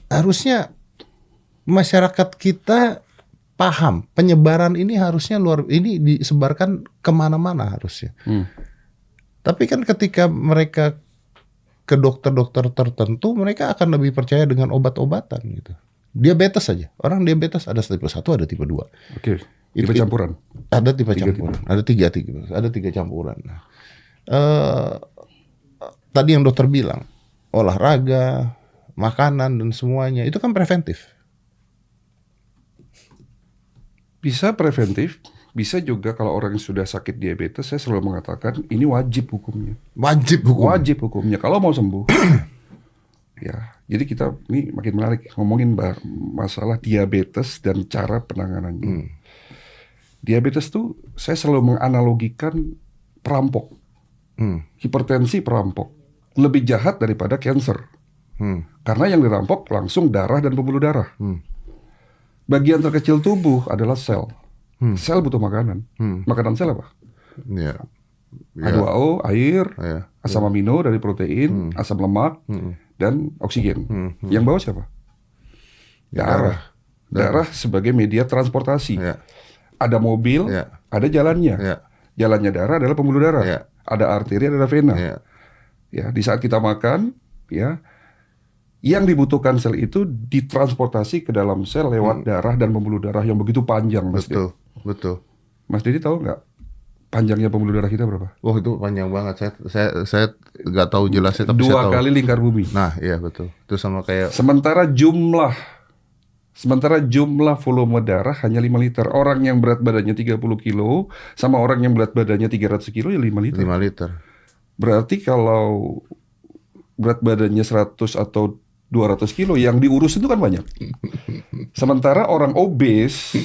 harusnya masyarakat kita paham penyebaran ini harusnya ini disebarkan kemana-mana harusnya. Tapi kan ketika mereka ke dokter-dokter tertentu, mereka akan lebih percaya dengan obat-obatan gitu. Diabetes saja, orang diabetes ada tipe 1, ada tipe 2. Oke. Tipe campuran. Ada tipe campuran, ada tiga campuran. Nah, tadi yang dokter bilang, olahraga, makanan dan semuanya itu kan preventif. Bisa preventif, bisa juga kalau orang yang sudah sakit diabetes, saya selalu mengatakan ini wajib hukumnya. Wajib hukumnya kalau mau sembuh. Ya, jadi kita ini makin menarik ngomongin masalah diabetes dan cara penanganannya. Diabetes tuh saya selalu menganalogikan perampok. Hipertensi perampok lebih jahat daripada cancer. Karena yang dirampok langsung darah dan pembuluh darah. Bagian terkecil tubuh adalah sel. Sel butuh makanan. Makanan sel apa? H2O, air, asam amino dari protein, asam lemak, dan oksigen. Yang bawa siapa? Darah. Darah sebagai media transportasi. Ada mobil, ada jalannya. Jalannya darah adalah pembuluh darah. Ada arteri, ada vena. Ya, di saat kita makan, ya, yang dibutuhkan sel itu ditransportasi ke dalam sel lewat darah dan pembuluh darah yang begitu panjang, Mas. Betul. Mas Dedi tahu nggak panjangnya pembuluh darah kita berapa? Wah, itu panjang banget. Saya nggak tahu jelasnya, tapi 2 saya tahu. kali lingkar bumi. Nah, iya betul. Itu sama kayak. Sementara jumlah volume darah hanya 5 liter. Orang yang berat badannya 30 kilo sama orang yang berat badannya 300 kilo ya 5 liter. 5 liter. Berarti kalau berat badannya 100 atau 200 kilo yang diurus itu kan banyak. Sementara orang obes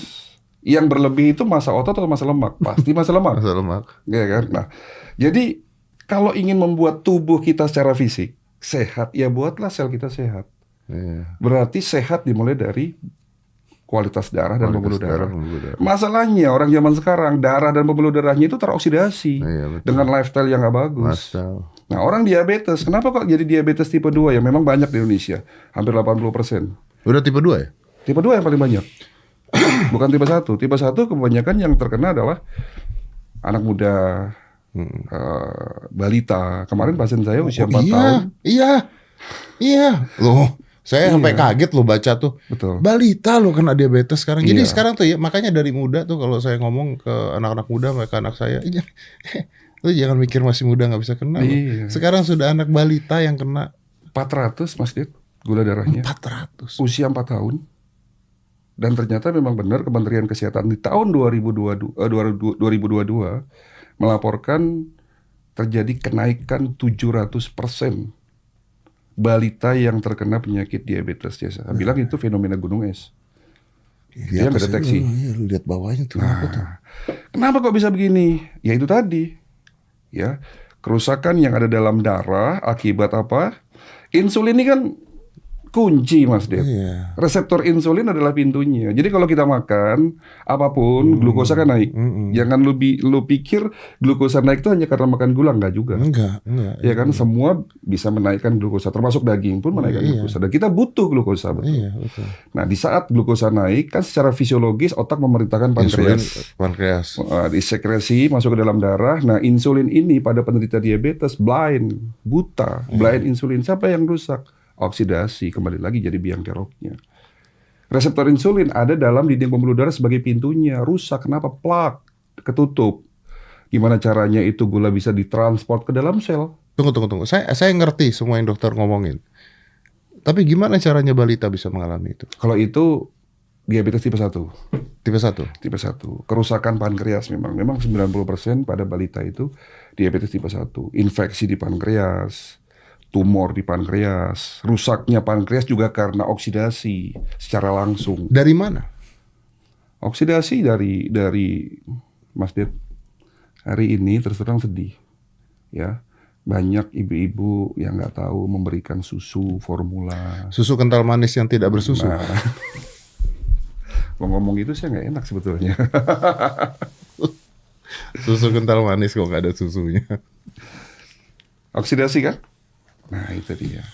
yang berlebih itu massa otot atau massa lemak? Pasti massa lemak. Massa lemak. Ya kan? Nah, jadi kalau ingin membuat tubuh kita secara fisik sehat, ya buatlah sel kita sehat. Berarti sehat dimulai dari kualitas darah dan pembuluh darah. Masalahnya orang zaman sekarang darah dan pembuluh darahnya itu teroksidasi dengan lifestyle yang nggak bagus. Nah, orang diabetes, kenapa kok jadi diabetes tipe 2 ya? Memang banyak di Indonesia, hampir 80%. Udah tipe 2 ya? Tipe 2 yang paling banyak. Bukan tipe 1. Tipe 1 kebanyakan yang terkena adalah anak muda, balita. Kemarin pasien saya usia 4 tahun. Iya. Loh, saya sampai kaget loh baca tuh. Betul. Balita loh kena diabetes sekarang. Jadi sekarang tuh ya, makanya dari muda tuh kalau saya ngomong ke anak-anak muda, mereka anak saya, lu jangan mikir masih muda nggak bisa kena. Sekarang sudah anak balita yang kena 400, Mas Dit, gula darahnya. 400. Usia 4 tahun. Dan ternyata memang benar Kementerian Kesehatan di tahun 2022 melaporkan terjadi kenaikan 700% balita yang terkena penyakit diabetes. Saya bilang itu fenomena gunung es. Dia nggak deteksi. Lu lihat bawahnya tuh. Kenapa kok bisa begini? Ya itu tadi. Ya, kerusakan yang ada dalam darah akibat apa? Insulin ini kan kunci, Mas Ded. Reseptor insulin adalah pintunya. Jadi kalau kita makan apapun, glukosa kan naik. Jangan lu pikir glukosa naik itu hanya karena makan gula, enggak juga. Enggak. Ya kan semua bisa menaikkan glukosa, termasuk daging pun menaikkan glukosa. Dan kita butuh glukosa, betul. Betul. Nah, di saat glukosa naik kan secara fisiologis otak memerintahkan pankreas. Disekresi masuk ke dalam darah. Nah, insulin ini pada penderita diabetes buta, blind insulin. Siapa yang rusak? Oksidasi, kembali lagi jadi biang keroknya. Reseptor insulin ada dalam dinding pembuluh darah sebagai pintunya, rusak. Kenapa? Plak, ketutup. Gimana caranya itu gula bisa ditransport ke dalam sel? Tunggu. Saya ngerti semua yang dokter ngomongin. Tapi gimana caranya balita bisa mengalami itu? Kalau itu diabetes tipe 1. Tipe 1? Tipe 1. Kerusakan pankreas memang 90% pada balita itu diabetes tipe 1. Infeksi di pankreas, tumor di pankreas, rusaknya pankreas juga karena oksidasi secara langsung. Dari mana? Oksidasi dari Mas Ded. Hari ini terus terang sedih. Ya, banyak ibu-ibu yang nggak tahu memberikan susu formula. Susu kental manis yang tidak bersusu. Nah, ngomong gitu saya nggak enak sebetulnya. Susu kental manis kok nggak ada susunya. Oksidasi kan? Nah, itu dia.